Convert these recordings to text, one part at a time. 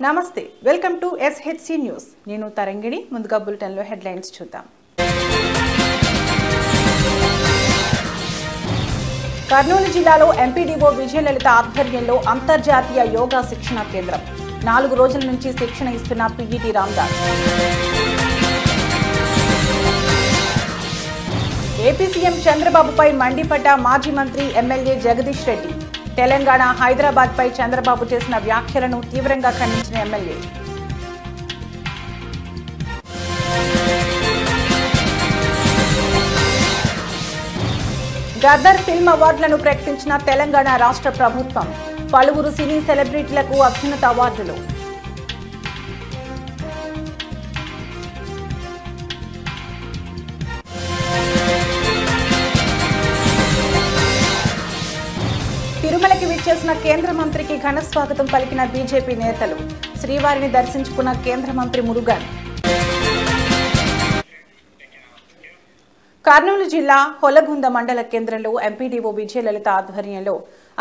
నమస్తే welcome to SHC news నేను తరంగిణి ముందుగా బులెటిన్ లో హెడ్లైన్స్ చూద్దాం కర్నూలు జిల్లాలో ఎంపీడీఓ విజయలలిత ఆధ్వర్యంలో అంతర్జాతీయ యోగా శిక్షణ కేంద్రం 4 రోజుల నుంచి శిక్షణ ఇస్తున్న PET రామదాస్ ఏపీ సీఎం చంద్రబాబుపై మండిపడ్డ మాజీ మంత్రి ఎమ్మెల్యే జగదీష్ రెడ్డి తెలంగాణ హైదరాబాద్ పై చంద్రబాబు చేసిన వ్యాఖ్యలను తీవ్రంగా ఖండించిన ఎమ్మెల్యే గద్దర్ ఫిల్మ్ అవార్డులను ప్రకటించిన తెలంగాణ రాష్ట్ర ప్రభుత్వం పలువురు సినీ సెలబ్రిటీలకు అత్యున్నత అవార్డులు తిరుమలకి విచ్చేసిన కేంద్ర మంత్రికి ఘన స్వాగతం పలికిన బీజేపీ నేతలు శ్రీవారిని దర్శించుకున్న కేంద్ర మంత్రి మురుగన్ కర్నూలు జిల్లా హొలగుంద మండల కేంద్రంలో ఎంపీడీఓ విజయలలిత ఆధ్వర్యంలో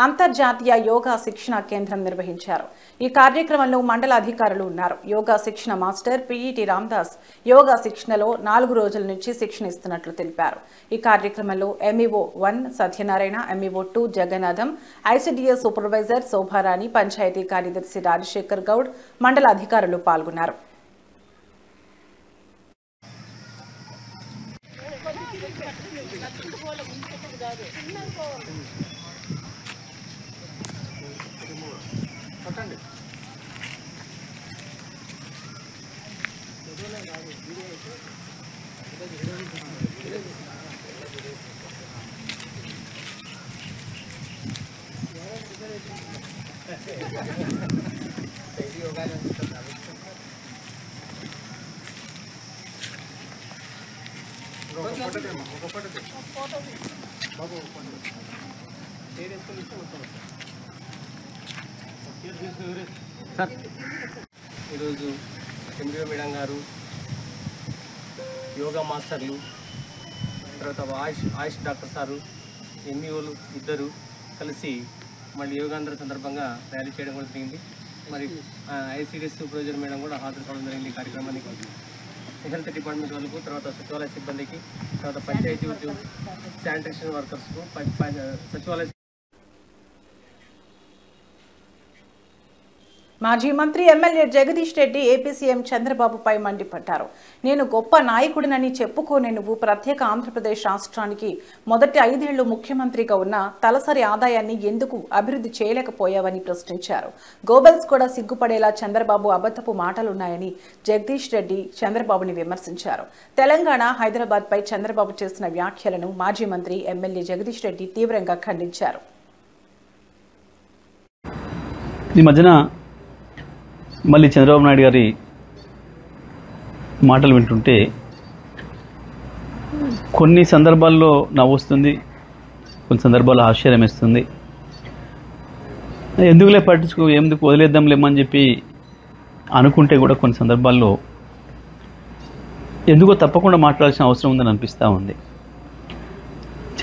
అంతర్జాతీయ యోగా శిక్షణ కేంద్రం నిర్వహించారు. ఈ కార్యక్రమంలో మండల అధికారులు ఉన్నారు. యోగా శిక్షణ మాస్టర్ PET రామదాస్ యోగా శిక్షణలో 4 రోజుల నుంచి శిక్షణ ఇస్తున్నట్లు తెలిపారు. ఈ కార్యక్రమంలో MEO 1 Satyanarayana, MEO 2 Jagannatham, ICDS supervisor Shobharani, panchayati కార్యదర్శి రాజశేఖర్ గౌడ్, మండల అధికారులు పాల్గొన్నారు. ఈరోజు ఎంబీఓ మేడం గారు, యోగా మాస్టర్లు, తర్వాత ఆయుష్ డాక్టర్ సారు, MEOలు ఇద్దరు కలిసి మళ్ళీ యోగాంధ్ర సందర్భంగా ర్యాలీ చేయడం కూడా జరిగింది. మరి ICDS సూపర్వైజర్ మేడం కూడా హాజరు కావడం జరిగింది ఈ కార్యక్రమానికి. హెల్త్ డిపార్ట్మెంట్ వాళ్ళకు, తర్వాత సచివాలయ సిబ్బందికి, తర్వాత పంచాయతీ ఉద్యోగ శానిటేషన్ వర్కర్స్కు, సచివాలయ మాజీ మంత్రి MLA Jagadish Reddy AP CM చంద్రబాబుపై మండిపడ్డారు. నేను గొప్ప నాయకుడినని చెప్పుకోనే నువ్వు ప్రత్యేక ఆంధ్రప్రదేశ్ రాష్ట్రానికి మొదటి 5 ఏళ్లు ముఖ్యమంత్రిగా ఉన్న తలసరి ఆదాయాన్ని ఎందుకు అభివృద్ధి చేయలేకపోయావని ప్రశ్నించారు. గోబెల్స్ కూడా సిగ్గుపడేలా చంద్రబాబు అబద్ధపు మాటలున్నాయని జగదీష్ రెడ్డి చంద్రబాబుని విమర్శించారు. తెలంగాణ హైదరాబాద్ పై చంద్రబాబు చేసిన వ్యాఖ్యలను మాజీ మంత్రి ఎమ్మెల్యే జగదీష్ రెడ్డి తీవ్రంగా ఖండించారు. ఈ మధ్యన మళ్ళీ చంద్రబాబు నాయుడు గారి మాటలు వింటుంటే కొన్ని సందర్భాల్లో నవ్వు వస్తుంది, కొన్ని సందర్భాల్లో ఆశ్చర్యం వేస్తుంది. ఎందుకులే ఎందుకు వదిలేద్దాంలేమని చెప్పి అనుకుంటే కూడా కొన్ని సందర్భాల్లో ఎందుకో తప్పకుండా మాట్లాడాల్సిన అవసరం ఉందని అనిపిస్తూ ఉంది.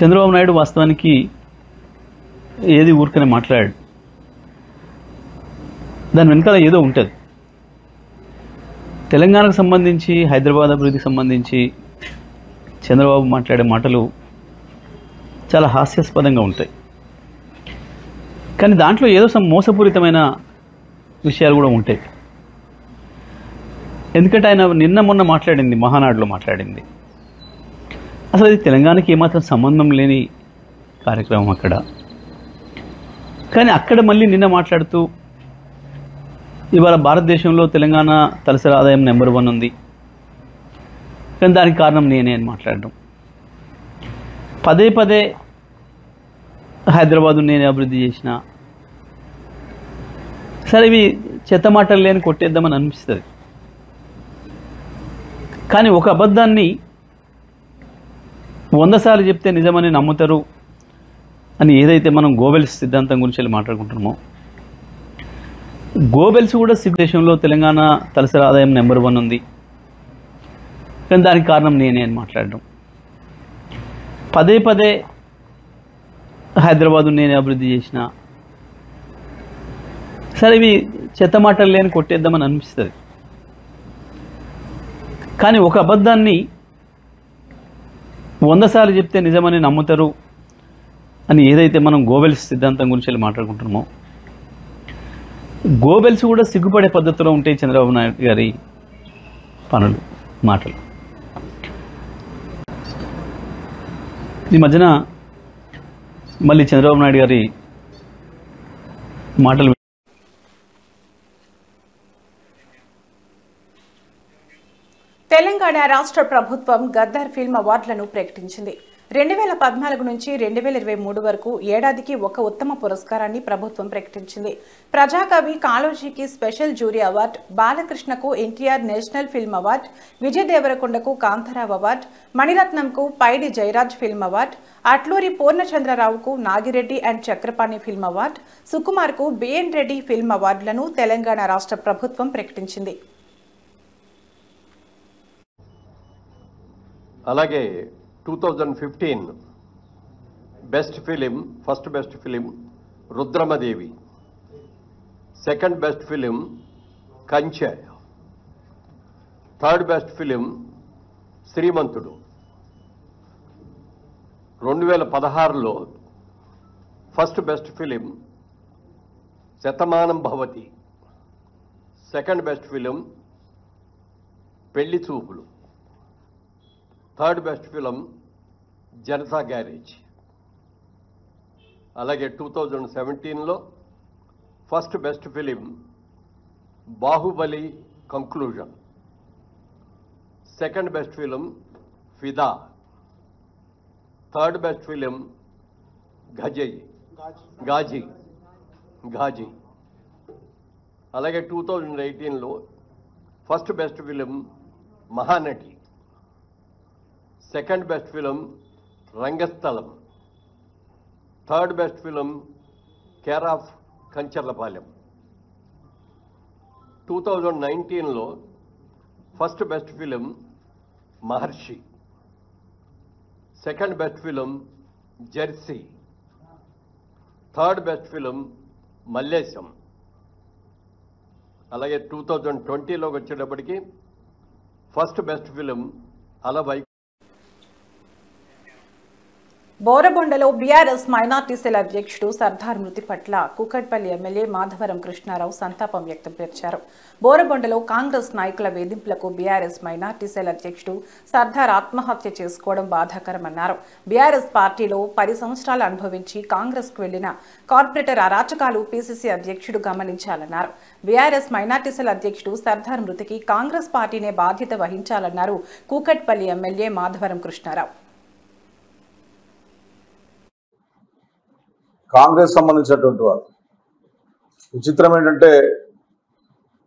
చంద్రబాబు నాయుడు వాస్తవానికి ఏది ఊరికనే మాట్లాడాడు, దాని వెనకాల ఏదో ఉంటుంది. తెలంగాణకు సంబంధించి, హైదరాబాద్ అభివృద్ధికి సంబంధించి చంద్రబాబు మాట్లాడే మాటలు చాలా హాస్యాస్పదంగా ఉంటాయి. కానీ దాంట్లో ఏదో మోసపూరితమైన విషయాలు కూడా ఉంటాయి. ఎందుకంటే ఆయన నిన్న మొన్న మాట్లాడింది, మహానాడులో మాట్లాడింది, అసలు అది తెలంగాణకి ఏమాత్రం సంబంధం లేని కార్యక్రమం అక్కడ. కానీ అక్కడ మళ్ళీ నిన్న మాట్లాడుతూ ఇవాళ భారతదేశంలో తెలంగాణ తలసరి ఆదాయం నెంబర్ 1 ఉంది, కానీ దానికి కారణం నేనే అని మాట్లాడడం, పదే పదే హైదరాబాదు నేనే అభివృద్ధి చేసిన. సరే ఇవి చెత్త మాటలు లేని కొట్టేద్దామని అనిపిస్తుంది. కానీ ఒక అబద్ధాన్ని 100 సార్లు చెప్తే నిజమని నమ్ముతారు అని ఏదైతే మనం గోబెల్స్ సిద్ధాంతం గురించి వెళ్ళి మాట్లాడుకుంటున్నామో, గోబెల్స్ కూడా దేశంలో తెలంగాణ తలసరి ఆదాయం నెంబర్ 1 ఉంది, కానీ దానికి కారణం నేనే అని మాట్లాడడం, పదే పదే హైదరాబాదు నేనే అభివృద్ధి చేసిన. సరే ఇవి చెత్త మాటలు లేని కొట్టేద్దామని అనిపిస్తుంది. కానీ ఒక అబద్ధాన్ని 100 సార్లు చెప్తే నిజమని నమ్ముతారు అని ఏదైతే మనం గోబెల్స్ సిద్ధాంతం గురించి మాట్లాడుకుంటున్నామో, గోబెల్స్ కూడా సిగ్గుపడే పద్ధతిలో ఉంటాయి చంద్రబాబు నాయుడు గారి పనులు, మాటలు. ఈ మధ్యన మళ్ళీ చంద్రబాబు నాయుడు గారి మాటలు తెలంగాణ రాష్ట్ర ప్రభుత్వం గద్దర్ ఫిల్మ్ అవార్డులను ప్రకటించింది. 2014 నుంచి 2023 వరకు ఏడాదికి ఒక ఉత్తమ పురస్కారాన్ని ప్రభుత్వం ప్రకటించింది. ప్రజాకవి కాళోజీకి స్పెషల్ జ్యూరీ అవార్డు, బాలకృష్ణకు NTR national film award, Vijay దేవరకొండకు కాంతారావు అవార్డు, మణిరత్నంకు పైడి జయరాజ్ ఫిల్మ్ అవార్డు, అట్లూరి పూర్ణచంద్రరావుకు Nagireddy and Chakrapani film award, సుకుమార్కు బిఎన్ రెడ్డి ఫిల్మ్ అవార్డులను తెలంగాణ రాష్ట్ర ప్రభుత్వం ప్రకటించింది. అలాగే 2015 best film, first best film Rudramadevi, second best film Kanche, third best film Srimanthudu. 2016లో first best film Shatamanam Bhavati, second best film Pelli Choopulu, third best film Janata garage. అలాగే 2017లో first best film Baahubali conclusion, second best film Fidaa, third best film Ghazi. అలాగే 2018లో first best film Mahanati, second best film Rangasthalam, third best film care of Kancharapalem. 2019లో first best film Maharshi, second best film jersey, third best film Mallesham. అలాగే 2020లోకి వచ్చేటప్పటికి first best film అలవై. బోరబొండలో BRS minority cell అధ్యక్షుడు సర్దార్ మృతి పట్ల కూకట్పల్లి ఎమ్మెల్యే మాధవరం కృష్ణారావు సంతాపం వ్యక్తం చేశారు. బోరబొండలో కాంగ్రెస్ నాయకుల వేధింపులకు బీఆర్ఎస్ మైనార్టీ సెల్ అధ్యక్షుడు సర్దార్ ఆత్మహత్య చేసుకోవడం బాధాకరమన్నారు. బీఆర్ఎస్ పార్టీలో 10 సంవత్సరాలు అనుభవించి కాంగ్రెస్ కు వెళ్లిన కార్పొరేటర్ అరాచకాలు పీసీసీ అధ్యక్షుడు గమనించాలన్నారు. బీఆర్ఎస్ మైనార్టీ సెల్ అధ్యక్షుడు సర్దార్ మృతికి కాంగ్రెస్ పార్టీనే బాధ్యత వహించాలన్నారు కూకట్పల్లి ఎమ్మెల్యే మాధవరం కృష్ణారావు. కాంగ్రెస్ సంబంధించినటువంటి వాళ్ళు విచిత్రం ఏంటంటే,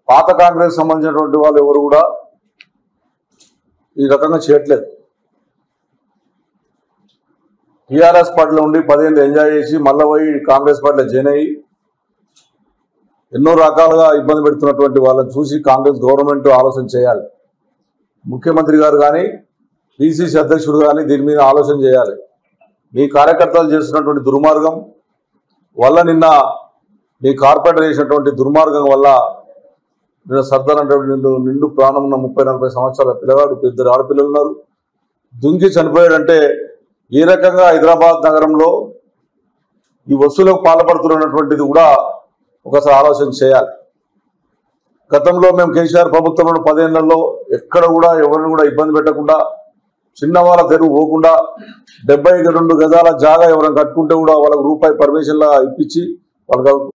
పాత కాంగ్రెస్ సంబంధించినటువంటి వాళ్ళు ఎవరు కూడా ఈ రకంగా చేయట్లేదు. టీఆర్ఎస్ పార్టీలో ఉండి 10 ఏళ్ళు ఎంజాయ్ చేసి మళ్ళీ పోయి కాంగ్రెస్ పార్టీలో జాయిన్ అయ్యి ఎన్నో రకాలుగా ఇబ్బంది పెడుతున్నటువంటి వాళ్ళని చూసి కాంగ్రెస్ గవర్నమెంట్ ఆలోచన చేయాలి. ముఖ్యమంత్రి గారు కానీ పిసిసి అధ్యక్షుడు కానీ దీని మీద ఆలోచన చేయాలి. మీ కార్యకర్తలు చేస్తున్నటువంటి దుర్మార్గం వల్ల, నిన్న మీ కార్పొరేటర్ చేసినటువంటి దుర్మార్గం వల్ల నిన్న సర్దార్ అంటే నిండు ప్రాణం ఉన్న 30-40 సంవత్సరాల పిల్లగాడు, 2 ఆడపిల్లలు ఉన్నారు, దుంకి చనిపోయాడంటే ఏ రకంగా హైదరాబాద్ నగరంలో ఈ వస్తువులకు పాల్పడుతున్నటువంటిది కూడా ఒకసారి ఆలోచన చేయాలి. గతంలో మేము కేసీఆర్ ప్రభుత్వంలో 10 ఏళ్లలో ఎక్కడ కూడా ఎవరిని కూడా ఇబ్బంది పెట్టకుండా, చిన్నవాళ్ళ తెరువు పోకుండా 72 గజాల జాగా ఎవరైనా కట్టుకుంటే కూడా వాళ్ళకు రూపాయి పర్మిషన్లా ఇప్పించి వాళ్ళకు.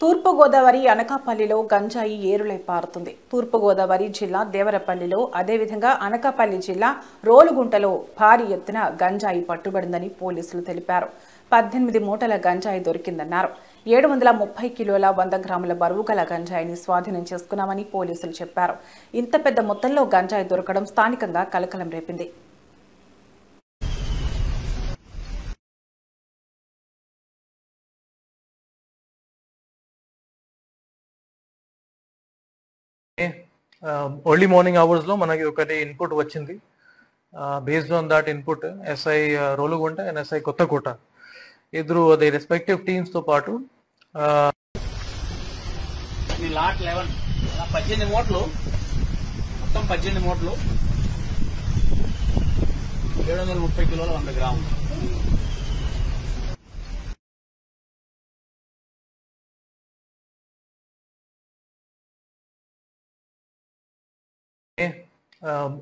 తూర్పుగోదావరి అనకాపల్లిలో గంజాయి ఏరులై పారుతుంది. తూర్పుగోదావరి జిల్లా దేవరపల్లిలో, అదేవిధంగా అనకాపల్లి జిల్లా రోలుగుంటలో భారీ ఎత్తున గంజాయి పట్టుబడిందని పోలీసులు తెలిపారు. 18 మూటల గంజాయి దొరికిందన్నారు. 730 కిలోల 100 గ్రాముల బరువు గల గంజాయిని స్వాధీనం చేసుకున్నామని పోలీసులు చెప్పారు. ఇంత పెద్ద మొత్తంలో గంజాయి దొరకడం స్థానికంగా కలకలం రేపింది. ఎర్లీ మార్నింగ్ అవర్స్ లో మనకి ఒకటి ఇన్పుట్ వచ్చింది. Based on that input SI Rolugunta and SI Kothakota ఇద్దరు ది రెస్పెక్టివ్ టీమ్స్ తో పాటు లాట్ 11 18 మూటలు, మొత్తం 18 మూటలు, 730 కిలోల 100 గ్రాములు.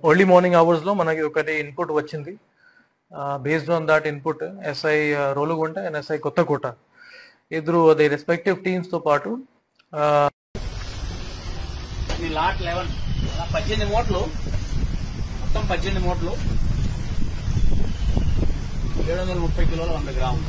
ఎర్లీ మార్నింగ్ అవర్స్ లో మనకి ఒకటి ఇన్పుట్ వచ్చింది. Based on that input SI Rolugunta and SI Kothakota ఇద్దరు ది రెస్పెక్టివ్ టీమ్స్ తో పాటు లాట్ 11 18 మూటలు, మొత్తం 18 మూటలు, 730 కిలోల 100 గ్రాములు.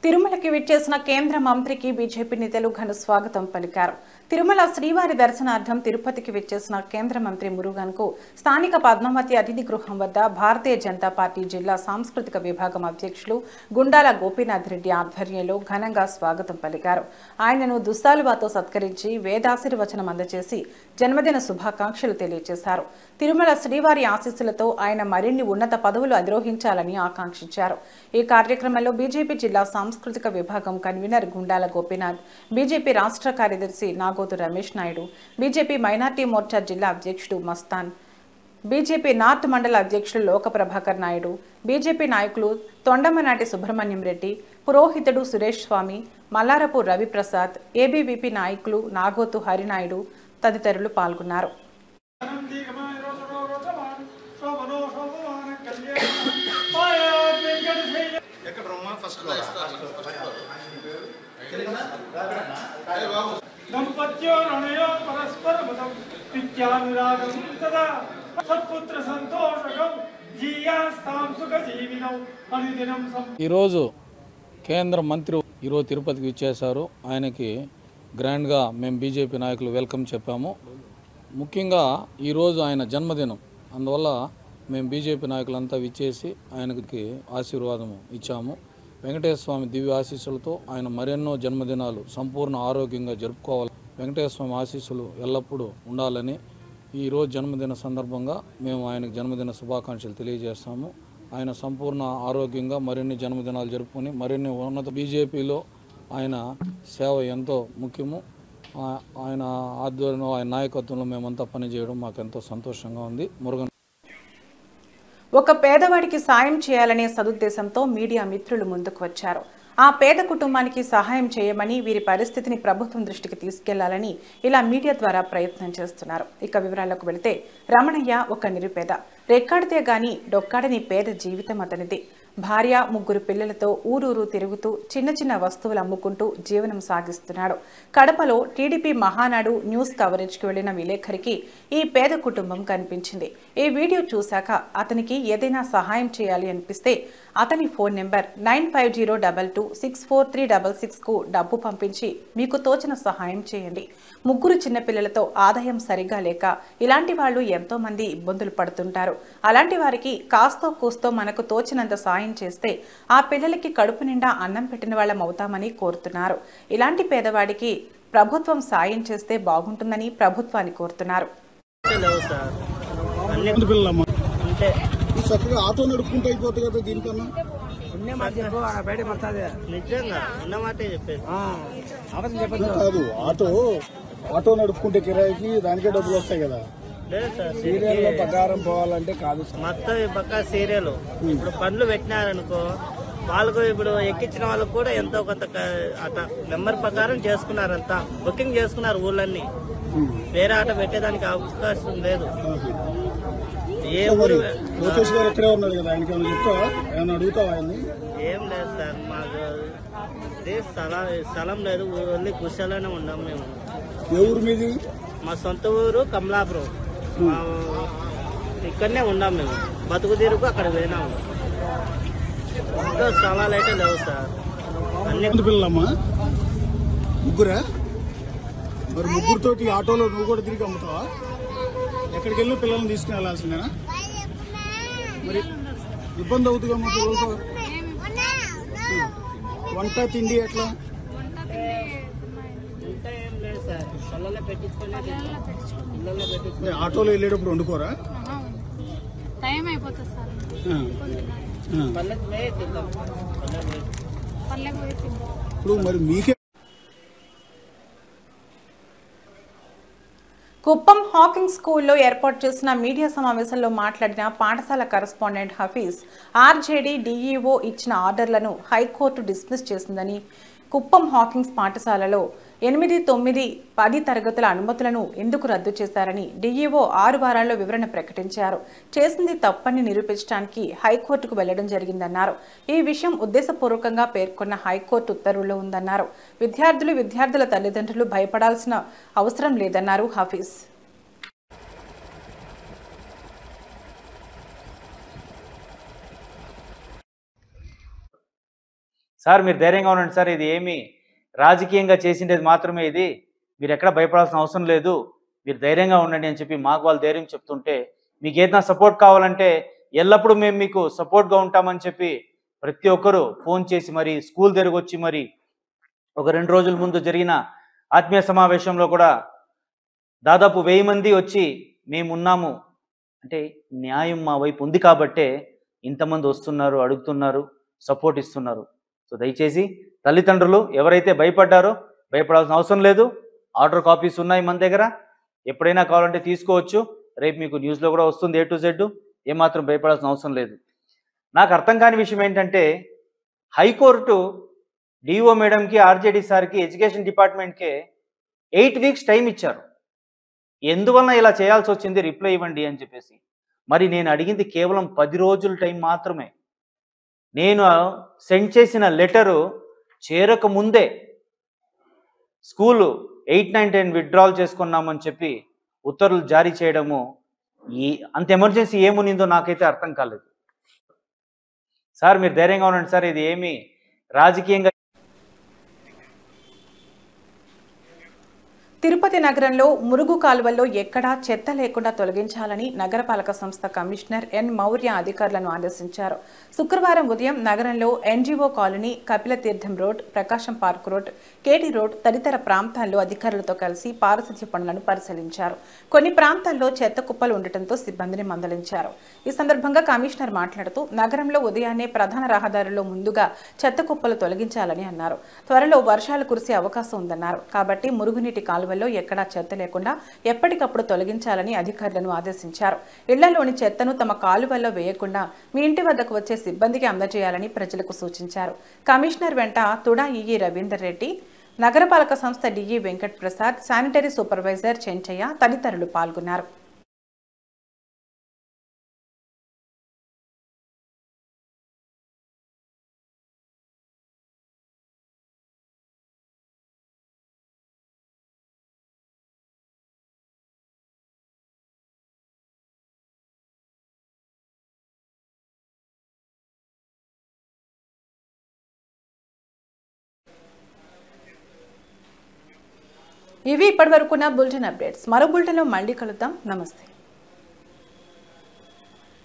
తిరుమలకి విచ్చేసిన కేంద్ర మంత్రికి బీజేపీ నేతలు ఘన స్వాగతం పలికారు. తిరుమల శ్రీవారి దర్శనార్థం తిరుపతికి విచ్చేసిన కేంద్ర మంత్రి మురుగన్కు స్థానిక పద్మావతి అతిథి గృహం వద్ద భారతీయ జనతా పార్టీ జిల్లా సాంస్కృతిక విభాగం అధ్యక్షులు గుండాల గోపీనాథ్ రెడ్డి ఆధ్వర్యంలో ఘనంగా స్వాగతం పలికారు. ఆయనను దుస్తాలువాతో సత్కరించి వేదాశీర్వచనం అందజేసి జన్మదిన శుభాకాంక్షలు తెలియజేశారు. తిరుమల శ్రీవారి ఆశీస్సులతో ఆయన మరిన్ని ఉన్నత పదవులు అధిరోహించాలని ఆకాంక్షించారు. ఈ కార్యక్రమంలో బీజేపీ జిల్లా సాంస్కృతిక విభాగం కన్వీనర్ గుండాల గోపీనాథ్, బీజేపీ రాష్ట్ర కార్యదర్శి నాగోతు రమేష్ నాయుడు, బీజేపీ మైనార్టీ మోర్చా జిల్లా అధ్యక్షుడు మస్తాన్, బీజేపీ నార్త్ మండల అధ్యక్షులు లోక ప్రభాకర్ నాయుడు, బీజేపీ నాయకులు తొండమనాటి సుబ్రహ్మణ్యం రెడ్డి, పురోహితుడు సురేష్ స్వామి, మల్లారపు రవిప్రసాద్, ఏబీవీపీ నాయకులు నాగోతు హరినాయుడు తదితరులు పాల్గొన్నారు. ఈరోజు కేంద్ర మంత్రి ఈరోజు తిరుపతికి ఇచ్చేశారు. ఆయనకి గ్రాండ్గా మేము బీజేపీ నాయకులు వెల్కమ్ చెప్పాము. ముఖ్యంగా ఈరోజు ఆయన జన్మదినం, అందువల్ల మేము బీజేపీ నాయకులంతా విచ్చేసి ఆయనకి ఆశీర్వాదం ఇచ్చాము. వెంకటేశ్వర స్వామి దివ్య ఆశీస్సులతో ఆయన మరెన్నో జన్మదినాలు సంపూర్ణ ఆరోగ్యంగా జరుపుకోవాలి, వెంకటేశ్వర స్వామి ఆశీస్సులు ఎల్లప్పుడూ ఉండాలని ఈరోజు జన్మదిన సందర్భంగా మేము ఆయనకు జన్మదిన శుభాకాంక్షలు తెలియజేస్తాము. ఆయన సంపూర్ణ ఆరోగ్యంగా మరిన్ని జన్మదినాలు జరుపుకొని మరిన్ని ఉన్నత బీజేపీలో ఆయన సేవ ఎంతో ముఖ్యము. ఆయన ఆధ్వర్యంలో ఆయన నాయకత్వంలో మేమంతా పనిచేయడం మాకు ఎంతో సంతోషంగా ఉంది. మురుగన్ ఒక పేదవాడికి సాయం చేయాలనే సదుద్దేశంతో మీడియా మిత్రులు ముందుకు వచ్చారు. ఆ పేద కుటుంబానికి సహాయం చేయమని, వీరి పరిస్థితిని ప్రభుత్వం దృష్టికి తీసుకెళ్లాలని ఇలా మీడియా ద్వారా ప్రయత్నం చేస్తున్నారు. ఇక వివరాలకు వెళితే రమణయ్య ఒక నిరుపేద, రెక్కాడితే గాని డొక్కాడని పేద జీవితం అతనిది. భార్య, 3 పిల్లలతో ఊరూరు తిరుగుతూ చిన్న చిన్న వస్తువులు అమ్ముకుంటూ జీవనం సాగిస్తున్నాడు. కడపలో టీడీపీ మహానాడు న్యూస్ కవరేజ్కి వెళ్లిన విలేకరికి ఈ పేద కుటుంబం కనిపించింది. ఈ వీడియో చూశాక అతనికి ఏదైనా సహాయం చేయాలి అనిపిస్తే అతని ఫోన్ నెంబర్ 9502226436కు డబ్బు పంపించి మీకు తోచిన సహాయం చేయండి. 3 చిన్నపిల్లలతో ఆదాయం సరిగా లేక ఇలాంటి వాళ్ళు ఎంతో మంది ఇబ్బందులు పడుతుంటారు. అలాంటి వారికి కాస్తో కూస్తో మనకు తోచినంత సాయం చేస్తే ఆ పిల్లలకి కడుపు నిండా అన్నం పెట్టిన వాళ్ళం అవుతామని కోరుతున్నారు. ఇలాంటి పేదవాడికి ప్రభుత్వం సాయం చేస్తే బాగుంటుందని ప్రభుత్వాన్ని కోరుతున్నారు. ఆటో నడుపుకుంటే అయిపోతుంది కదా, దీనికన్నా కాదు. ఆటో నడుపుకుంటే కిరాయికి దానికే డబ్బులు వస్తాయి కదా. సీరియల్ లో ప్రకారం పోవాలంటే కాదు, మొత్తం పక్కా సీరియల్. ఇప్పుడు పనులు పెట్టినారనుకో, వాళ్ళకు ఇప్పుడు ఎక్కించిన వాళ్ళకు కూడా ఎంతో కొంత అట్లా నెంబర్ ప్రకారం చేసుకున్నారంతా, బుకింగ్ చేసుకున్నారు ఊళ్ళన్నీ. వేరే ఆట పెట్టేదానికి అవకాశం లేదు. ఏ ఊరు లోకేష్ గారు ఇక్కడే ఉన్నాడు కదా, ఆయనకి ఏమైనా చెప్తావా, ఏమైనా అడుగుతావా? ఆయన్ని ఏం లేదు సార్, మాకు స్థలం లేదు, ఊళ్ళో గుడిసెలోనే ఉన్నాం మేము. ఏ ఊరు మీది? మా సొంత ఊరు కమలాపురం. ఇక్కడనే ఉన్నాం మేము, బతుకు తీరుకు అక్కడ పోయినాము. ఇంకా స్థలాలు అయితే లేవు సార్. అన్ని పిల్లలమ్మా, 3? మరి 3తోటి ఆటోలో నువ్వు కూడా తిరిగి అమ్ముతావా? ఎక్కడికి వెళ్ళి పిల్లల్ని తీసుకుని వెళ్ళాల్సిందేనా? మరి ఇబ్బంది అవుతుందా మా పిల్లలతో? వంట తిండి ఎట్లా? ఆటోలో వెళ్ళేటప్పుడు వండుకోరా? ఇప్పుడు మరి మీకే కుప్పం హాకింగ్ స్కూల్లో ఏర్పాటు చేసిన మీడియా సమావేశంలో మాట్లాడిన పాఠశాల కరెస్పాండెంట్ హఫీజ్ ఆర్జేడీ డీఈఓ ఇచ్చిన ఆర్డర్లను హైకోర్టు డిస్మిస్ చేసిందని, కుప్పం హాకింగ్స్ పాఠశాలలో 8, 9, 10 తరగతుల అనుమతులను ఎందుకు రద్దు చేశారని డీఈఓ 6 వారాల్లో వివరణ ప్రకటించారు. చేసింది తప్పని నిరూపించడానికి హైకోర్టుకు వెళ్లడం జరిగిందన్నారు. ఈ విషయం ఉద్దేశపూర్వకంగా పేర్కొన్న హైకోర్టు ఉత్తర్వుల్లో ఉందన్నారు. విద్యార్థుల తల్లిదండ్రులు భయపడాల్సిన అవసరం లేదన్నారు హఫీజ్. సార్ మీరు ధైర్యంగా ఉండండి సార్, ఇది ఏమి రాజకీయంగా చేసిండేది మాత్రమే, ఇది మీరు ఎక్కడ భయపడాల్సిన అవసరం లేదు, మీరు ధైర్యంగా ఉండండి అని చెప్పి మాకు వాళ్ళు ధైర్యం చెప్తుంటే, మీకు ఏదైనా సపోర్ట్ కావాలంటే ఎల్లప్పుడూ మేము మీకు సపోర్ట్గా ఉంటామని చెప్పి ప్రతి ఒక్కరూ ఫోన్ చేసి మరి స్కూల్ దగ్గరకు వచ్చి మరి ఒక 2 రోజుల ముందు జరిగిన ఆత్మీయ సమావేశంలో కూడా దాదాపు 1000 మంది వచ్చి మేమున్నాము అంటే న్యాయం మా వైపు ఉంది కాబట్టే ఇంతమంది వస్తున్నారు, అడుగుతున్నారు, సపోర్ట్ ఇస్తున్నారు. సో దయచేసి తల్లిదండ్రులు ఎవరైతే భయపడ్డారో భయపడాల్సిన అవసరం లేదు. ఆర్డర్ కాపీస్ ఉన్నాయి మన దగ్గర, ఎప్పుడైనా కావాలంటే తీసుకోవచ్చు. రేపు మీకు న్యూస్లో కూడా వస్తుంది A to Z. ఏమాత్రం భయపడాల్సిన అవసరం లేదు. నాకు అర్థం కాని విషయం ఏంటంటే హైకోర్టు డిఓ మేడంకి, ఆర్జేడీ సార్కి, ఎడ్యుకేషన్ డిపార్ట్మెంట్కే 8 వీక్స్ టైం ఇచ్చారు. ఎందువలన ఇలా చేయాల్సి వచ్చింది రిప్లై ఇవ్వండి అని చెప్పేసి. మరి నేను అడిగింది కేవలం 10 రోజుల టైం మాత్రమే. నేను సెండ్ చేసిన లెటరు చేరక ముందే స్కూలు 8, 9, 10 విత్డ్రాల్ చేసుకున్నామని చెప్పి ఉత్తర్వులు జారీ చేయడము, అంత ఎమర్జెన్సీ ఏమునిందో నాకైతే అర్థం కాలేదు. సార్ మీరు ధైర్యంగా ఉండండి సార్, ఇది ఏమి రాజకీయంగా. తిరుపతి నగరంలో మురుగు కాలువల్లో ఎక్కడా చెత్త లేకుండా తొలగించాలని నగరపాలక సంస్థ కమిషనర్ ఎన్ మౌర్య అధికారులను ఆదేశించారు. శుక్రవారం ఉదయం నగరంలో ఎన్జీఓ కాలనీ, కపిలతీర్థం రోడ్, ప్రకాశం పార్క్ రోడ్, కేటీ రోడ్ తదితర ప్రాంతాల్లో అధికారులతో కలిసి పారిశుధ్య పనులను పరిశీలించారు. కొన్ని ప్రాంతాల్లో చెత్త కుప్పలు ఉండటంతో సిబ్బందిని మందలించారు. ఈ సందర్భంగా కమిషనర్ మాట్లాడుతూ నగరంలో ఉదయాన్నే ప్రధాన రహదారుల్లో ముందుగా చెత్త కుప్పలు తొలగించాలని అన్నారు. త్వరలో వర్షాలు కురిసే అవకాశం ఉందన్నారు. కాబట్టి మురుగునీటి కాలువ ఎక్కడా చెత్త లేకుండా ఎప్పటికప్పుడు తొలగించాలని అధికారులను ఆదేశించారు. ఇళ్లలోని చెత్తను తమ కాలువల్లో వేయకుండా మీ ఇంటి వద్దకు వచ్చే సిబ్బందికి అందజేయాలని ప్రజలకు సూచించారు. కమిషనర్ వెంట తుడా ఈఈ రవీందర్ రెడ్డి, నగరపాలక సంస్థ DE Venkat Prasad, sanitary supervisor Chenchaiah తదితరులు పాల్గొన్నారు. ఇవి ఇప్పటివరకున్న బులెటిన్ అప్డేట్స్. మరో బులెటిన్లో మళ్ళీ కలుద్దాం. నమస్తే.